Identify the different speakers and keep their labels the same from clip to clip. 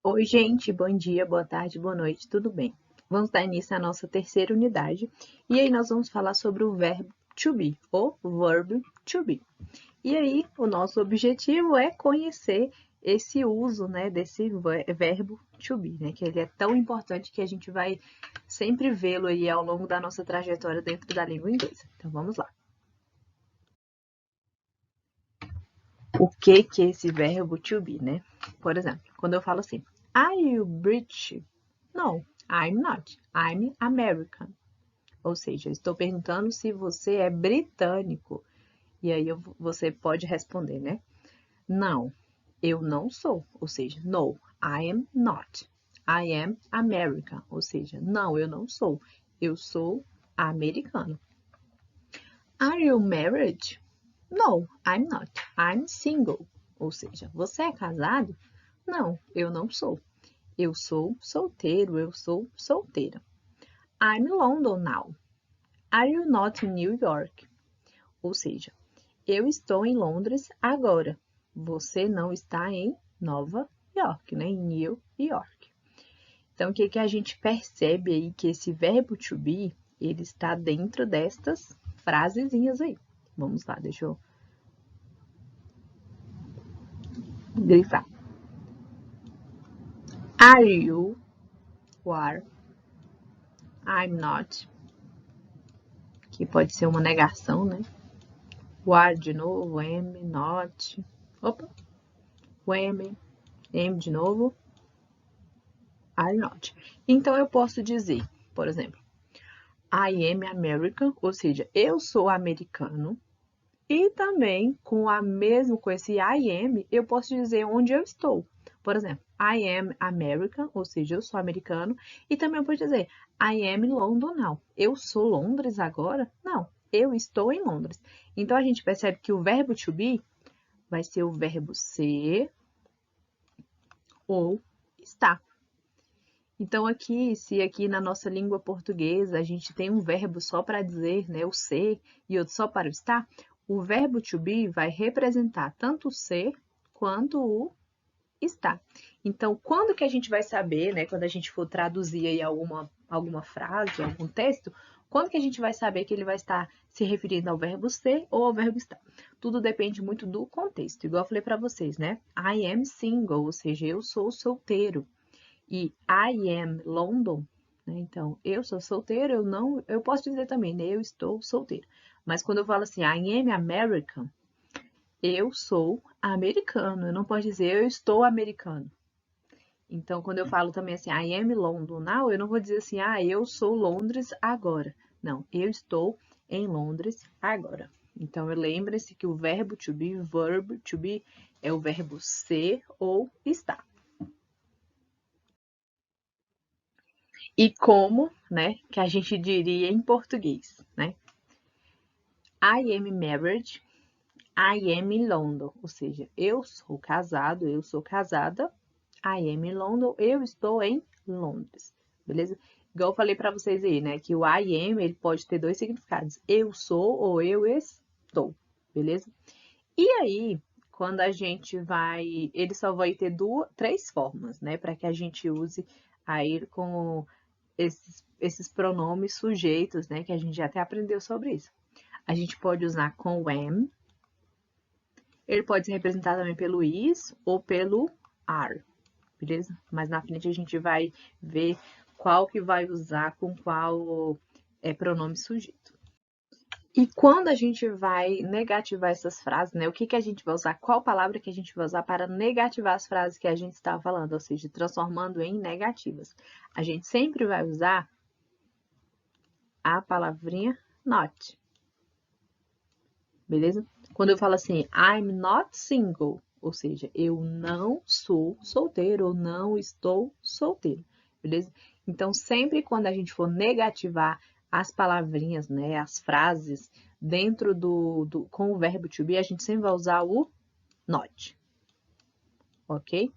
Speaker 1: Oi, gente, bom dia, boa tarde, boa noite, tudo bem? Vamos dar início à nossa terceira unidade e aí nós vamos falar sobre o verbo to be, ou verb to be. E aí, o nosso objetivo é conhecer esse uso, né, desse verbo to be, né, que ele é tão importante que a gente vai sempre vê-lo aí ao longo da nossa trajetória dentro da língua inglesa. Então, vamos lá. O que é esse verbo to be, né? Por exemplo, quando eu falo assim, Are you British? No, I'm not. I'm American. Ou seja, eu estou perguntando se você é britânico. E aí você pode responder, né? Não, eu não sou. Ou seja, no, I am not. I am American. Ou seja, não, eu não sou. Eu sou americano. Are you married? No, I'm not. I'm single. Ou seja, você é casado? Não, eu não sou. Eu sou solteiro, eu sou solteira. I'm in London now. Are you not in New York? Ou seja, eu estou em Londres agora. Você não está em Nova York, né? Em New York. Então, o que a gente percebe aí que esse verbo to be, ele está dentro destas frasezinhas aí. Vamos lá, deixa eu grifar. Are you? Are. I'm not. Que pode ser uma negação, né? O are de novo, am, not. Opa. O am de novo. Are not. Então, eu posso dizer, por exemplo, I am American, ou seja, eu sou americano. E também, com esse I am, eu posso dizer onde eu estou. Por exemplo, I am American, ou seja, eu sou americano. E também eu posso dizer, I am in London now. Eu sou Londres agora? Não, eu estou em Londres. Então, a gente percebe que o verbo to be vai ser o verbo ser ou estar. Então, se aqui na nossa língua portuguesa a gente tem um verbo só para dizer, né, o ser, e outro só para o estar, o verbo to be vai representar tanto o ser quanto o estar. Então, quando que a gente vai saber, né, quando a gente for traduzir aí alguma frase, algum texto, quando que a gente vai saber que ele vai estar se referindo ao verbo ser ou ao verbo estar? Tudo depende muito do contexto. Igual eu falei para vocês, né? I am single, ou seja, eu sou solteiro. E I am London, né? Então, eu sou solteiro, eu posso dizer também, né? Eu estou solteiro. Mas quando eu falo assim, I am American, eu sou americano. Eu não posso dizer eu estou americano. Então, quando eu falo também assim, I am London now, eu não vou dizer assim, eu sou Londres agora. Não, eu estou em Londres agora. Então, lembre-se que o verbo to be, é o verbo ser ou estar. E como, né, que a gente diria em português, né? I am married, I am in London. Ou seja, eu sou casado, eu sou casada. I am in London, eu estou em Londres. Beleza? Igual eu falei para vocês aí, né, que o I am, ele pode ter dois significados. Eu sou ou eu estou. Beleza? E aí, quando a gente vai, ele só vai ter três formas, né, para que a gente use aí com esses pronomes sujeitos, né? Que a gente já até aprendeu sobre isso. A gente pode usar com o am. Ele pode ser representado também pelo is ou pelo are, beleza? Mas na frente a gente vai ver qual que vai usar com qual pronome sujeito. E quando a gente vai negativar essas frases, né? O que a gente vai usar? Qual palavra que a gente vai usar para negativar as frases que a gente está falando, ou seja, transformando em negativas? A gente sempre vai usar a palavrinha not. Beleza? Quando eu falo assim, I'm not single, ou seja, eu não sou solteiro ou não estou solteiro, beleza? Então, sempre quando a gente for negativar as palavrinhas, né, as frases, dentro com o verbo to be, a gente sempre vai usar o not, ok?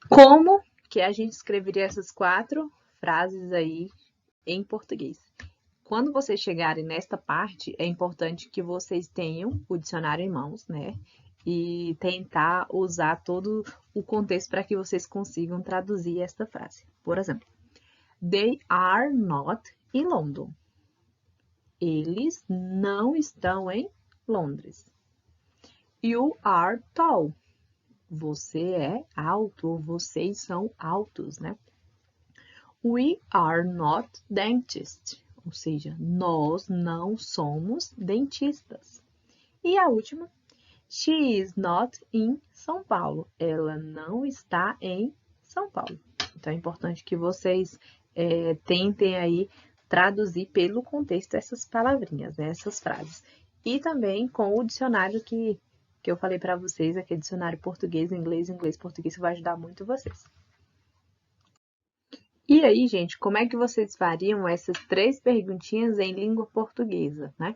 Speaker 1: Como que a gente escreveria essas quatro frases aí em português? Quando vocês chegarem nesta parte, é importante que vocês tenham o dicionário em mãos, né? e tentar usar todo o contexto para que vocês consigam traduzir esta frase. Por exemplo, they are not in London. Eles não estão em Londres. You are tall. Você é alto, ou vocês são altos, né? We are not dentists. Ou seja, nós não somos dentistas. E a última, she is not in São Paulo. Ela não está em São Paulo. Então, é importante que vocês tentem aí traduzir pelo contexto essas palavrinhas, né, essas frases. E também com o dicionário que eu falei para vocês, aquele dicionário português, inglês, português, que vai ajudar muito vocês. E aí, gente, como é que vocês fariam essas 3 perguntinhas em língua portuguesa, né?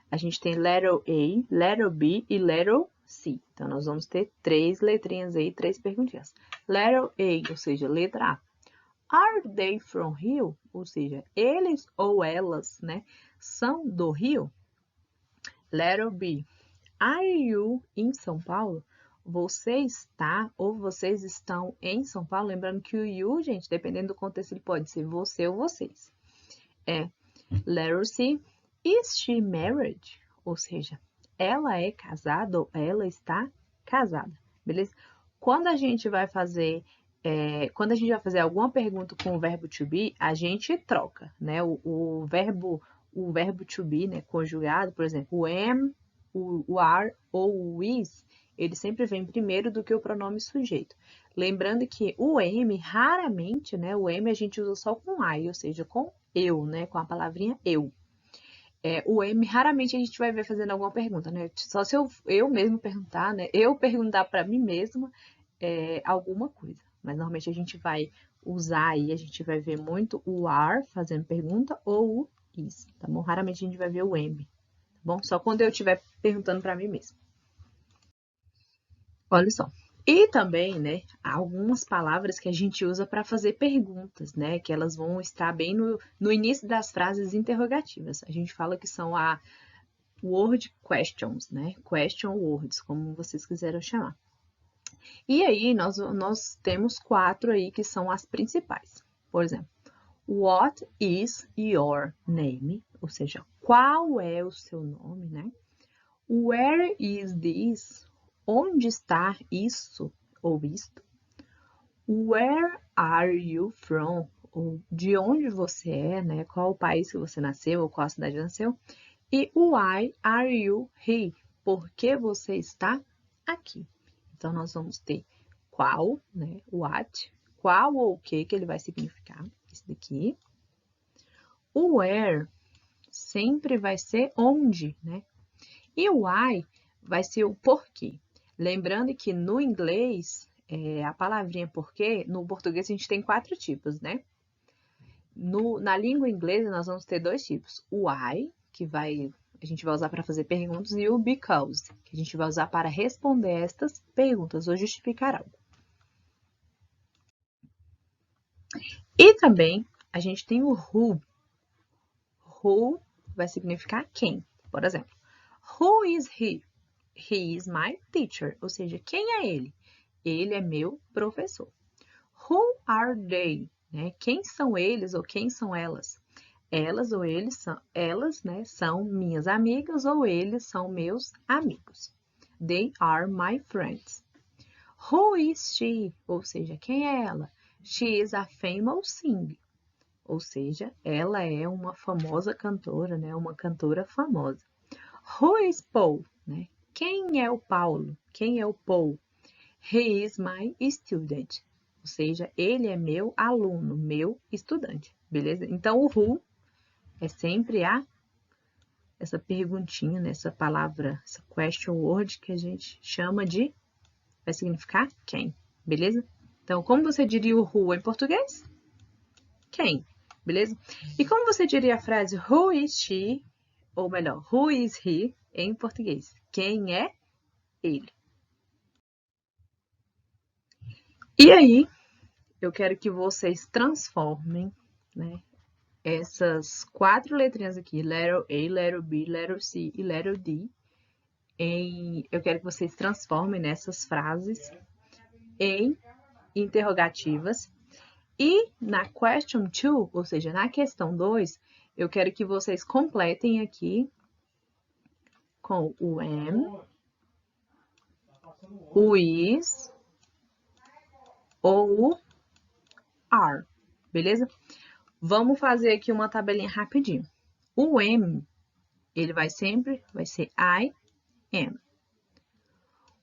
Speaker 1: A gente tem letter A, letter B e letter C. Então, nós vamos ter 3 letrinhas aí, 3 perguntinhas. Letter A, ou seja, letra A. Are they from Rio? Ou seja, eles ou elas, né, são do Rio? Letter B. Are you in São Paulo? Você está ou vocês estão em São Paulo? Lembrando que o you, gente, dependendo do contexto, ele pode ser você ou vocês. Letter C. Is she married? Ou seja, ela é casada ou ela está casada, beleza? Quando a gente vai fazer alguma pergunta com o verbo to be, a gente troca, né? O verbo to be, né, conjugado, por exemplo, o am, o are ou o is, ele sempre vem primeiro do que o pronome sujeito. Lembrando que o am, raramente, né, o am a gente usa só com I, ou seja, com eu, né, com a palavrinha eu. O am, raramente a gente vai ver fazendo alguma pergunta, né? Só se eu mesmo perguntar, né? Eu perguntar para mim mesma alguma coisa. Mas normalmente a gente vai usar aí, a gente vai ver muito o are fazendo pergunta ou o is, tá bom? Raramente a gente vai ver o am, tá bom? Só quando eu estiver perguntando para mim mesma. Olha só. E também, né, algumas palavras que a gente usa para fazer perguntas, né, que elas vão estar bem no início das frases interrogativas. A gente fala que são a word questions, né, question words, como vocês quiseram chamar. E aí, nós temos 4 aí que são as principais. Por exemplo, what is your name? Ou seja, qual é o seu nome, né? Where is this? Onde está isso ou isto? Where are you from? Ou de onde você é, né? Qual o país que você nasceu ou qual cidade nasceu? E why are you here? Por que você está aqui? Então, nós vamos ter qual, né? What, qual ou o que ele vai significar, esse daqui. O where sempre vai ser onde, né? E o why vai ser o porquê. Lembrando que no inglês, a palavrinha porquê, no português a gente tem 4 tipos, né? Na língua inglesa nós vamos ter 2 tipos. O why, que a gente vai usar para fazer perguntas, e o because, que a gente vai usar para responder estas perguntas ou justificar algo. E também a gente tem o who. Who vai significar quem. Por exemplo, who is he? He is my teacher. Ou seja, quem é ele? Ele é meu professor. Who are they? Né? Quem são eles ou quem são elas? Elas ou eles são, elas, né, são minhas amigas ou eles são meus amigos. They are my friends. Who is she? Ou seja, quem é ela? She is a famous singer. Ou seja, ela é uma famosa cantora, né? Uma cantora famosa. Who is Paul? Né? Quem é o Paulo? Quem é o Paul? He is my student. Ou seja, ele é meu aluno, meu estudante. Beleza? Então, o who é sempre essa perguntinha, né? Essa palavra, essa question word que a gente chama de, vai significar quem. Beleza? Então, como você diria o who em português? Quem? Beleza? E como você diria a frase who is she, ou melhor, who is he em português? Quem é ele? E aí, eu quero que vocês transformem, né, essas 4 letrinhas aqui, letter A, letter B, letter C e letter D, eu quero que vocês transformem nessas frases em interrogativas. E na question 2, ou seja, na questão 2, eu quero que vocês completem aqui com o am, o is ou o are, beleza? Vamos fazer aqui uma tabelinha rapidinho. O am, ele vai ser I am.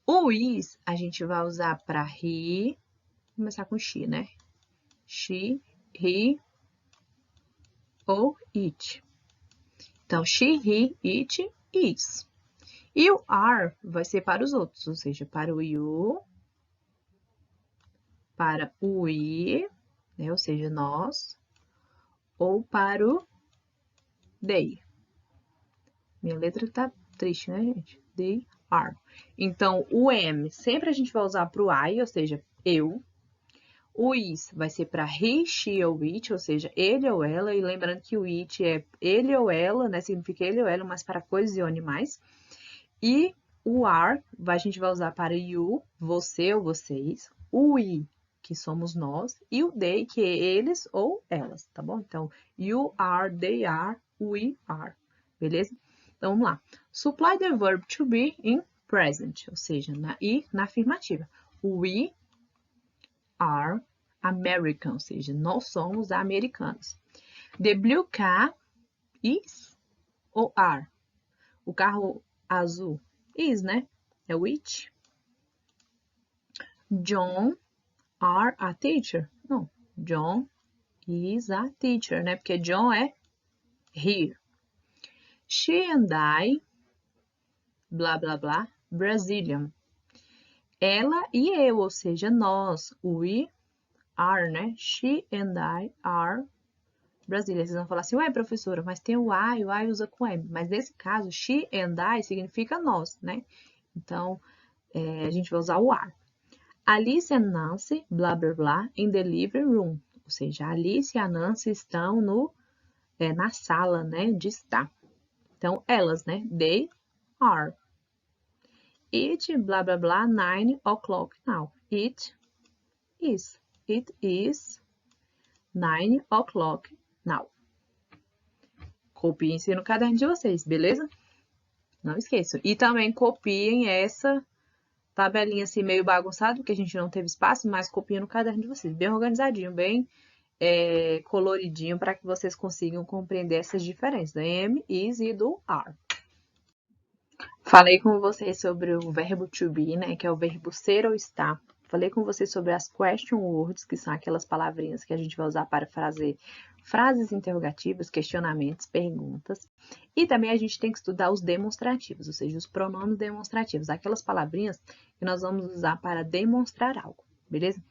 Speaker 1: O is, a gente vai usar para he, vou começar com she, né? She, he ou it. Então, she, he, it, is. E o are vai ser para os outros, ou seja, para o you, para o we, né? Ou seja, nós, ou para o they. Minha letra tá triste, né, gente? They are. Então, o am sempre a gente vai usar para o I, ou seja, eu. O is vai ser para he, she ou it, ou seja, ele ou ela. E lembrando que o it é ele ou ela, né? Significa ele ou ela, mas para coisas e animais. E o are, a gente vai usar para you, você ou vocês. O we, que somos nós. E o they, que é eles ou elas, tá bom? Então, you are, they are, we are. Beleza? Então, vamos lá. Supply the verb to be in present, ou seja, na afirmativa. We are American, ou seja, nós somos americanos. The blue car is ou are? O carro azul is, né? É which? John are a teacher? Não, John is a teacher, né? Porque John é here. She and I, blá, blá, blá, Brazilian. Ela e eu, ou seja, nós, we are, né? She and I are Brasília. Vocês vão falar assim, ué, professora, mas tem o I usa com M. Mas nesse caso, she and I significa nós, né? Então, a gente vai usar o are. Alice and Nancy, blá, blá, blá, in the living room. Ou seja, a Alice e a Nancy estão na sala, né, de estar. Então, elas, né? They are. It, blá, blá, blá, 9 o'clock now. It is. It is 9 o'clock now. Copiem-se no caderno de vocês, beleza? Não esqueçam. E também copiem essa tabelinha assim meio bagunçada, porque a gente não teve espaço, mas copiem no caderno de vocês. Bem organizadinho, bem coloridinho, para que vocês consigam compreender essas diferenças do am, is e do are. Falei com vocês sobre o verbo to be, né, que é o verbo ser ou estar. Falei com vocês sobre as question words, que são aquelas palavrinhas que a gente vai usar para fazer frases interrogativas, questionamentos, perguntas. E também a gente tem que estudar os demonstrativos, ou seja, os pronomes demonstrativos, aquelas palavrinhas que nós vamos usar para demonstrar algo, beleza?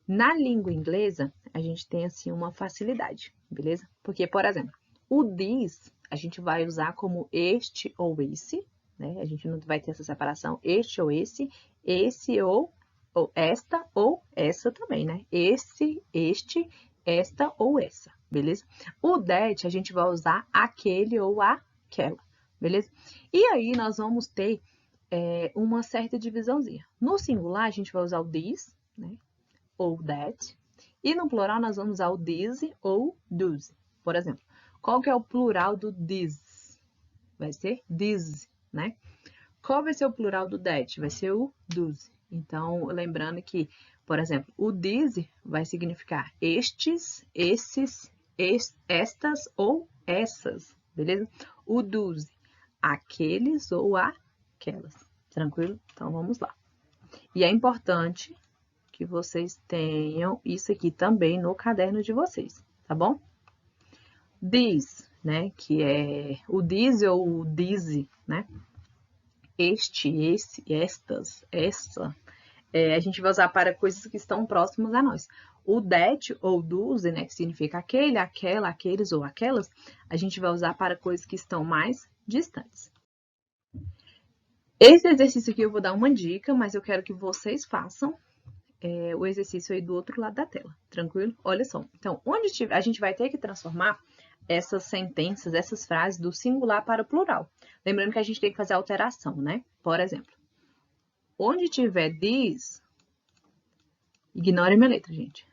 Speaker 1: Na língua inglesa, a gente tem assim uma facilidade, beleza? Porque, por exemplo, o this a gente vai usar como este ou esse, né? A gente não vai ter essa separação, este ou esse ou esta ou essa também, né? Esse, este, esta ou essa, beleza? O that a gente vai usar aquele ou aquela, beleza? E aí nós vamos ter uma certa divisãozinha. No singular a gente vai usar o this, né? Ou that. E no plural nós vamos usar o these ou those. Por exemplo, qual que é o plural do this? Vai ser these, né? Qual vai ser o plural do that? Vai ser o those. Então, lembrando que, por exemplo, o these vai significar estes, esses, estas ou essas, beleza? O those, aqueles ou aquelas. Tranquilo? Então, vamos lá. E é importante que vocês tenham isso aqui também no caderno de vocês, tá bom? This, né, que é o these ou o these, né? Este, esse, estas, essa, a gente vai usar para coisas que estão próximas a nós. O that ou those, né, que significa aquele, aquela, aqueles ou aquelas, a gente vai usar para coisas que estão mais distantes. Esse exercício aqui eu vou dar uma dica, mas eu quero que vocês façam o exercício aí do outro lado da tela, tranquilo? Olha só, então, onde a gente vai ter que transformar essas sentenças, essas frases do singular para o plural. Lembrando que a gente tem que fazer alteração, né? Por exemplo, onde tiver this, ignore a minha letra, gente.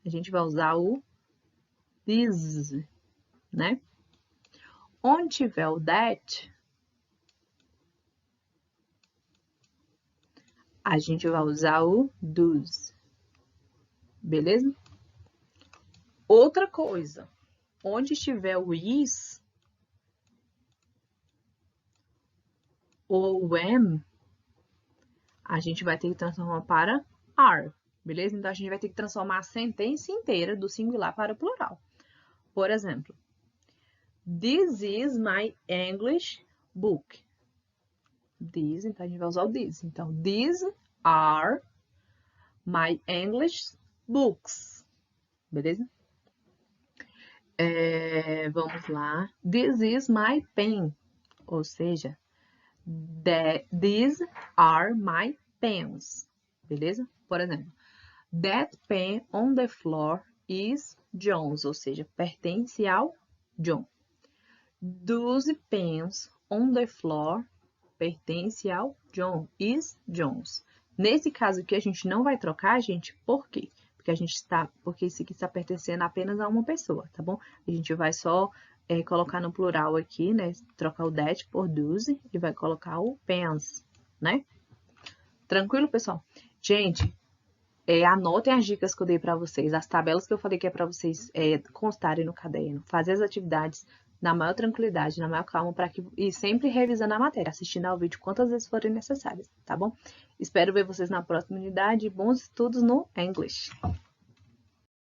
Speaker 1: A gente vai usar o this, né? Onde tiver o that, a gente vai usar o does. Beleza? Outra coisa, onde estiver o is ou o am, a gente vai ter que transformar para are. Beleza? Então, a gente vai ter que transformar a sentença inteira do singular para o plural. Por exemplo, this is my English book. This, então a gente vai usar o this. Então, these are my English books. Beleza? Vamos lá. This is my pen. Ou seja, these are my pens. Beleza? Por exemplo, that pen on the floor is John's. Ou seja, pertence ao John. Those pens on the floor pertence ao John. Is John's. Nesse caso aqui, a gente não vai trocar, gente, por quê? Porque isso aqui está pertencendo apenas a uma pessoa, tá bom? A gente vai só colocar no plural aqui, né? Trocar o that por those e vai colocar o pens, né? Tranquilo, pessoal? Gente, anotem as dicas que eu dei para vocês, as tabelas que eu falei que é para vocês constarem no caderno, fazer as atividades na maior tranquilidade, na maior calma, e sempre revisando a matéria, assistindo ao vídeo quantas vezes forem necessárias, tá bom? Espero ver vocês na próxima unidade. Bons estudos no English!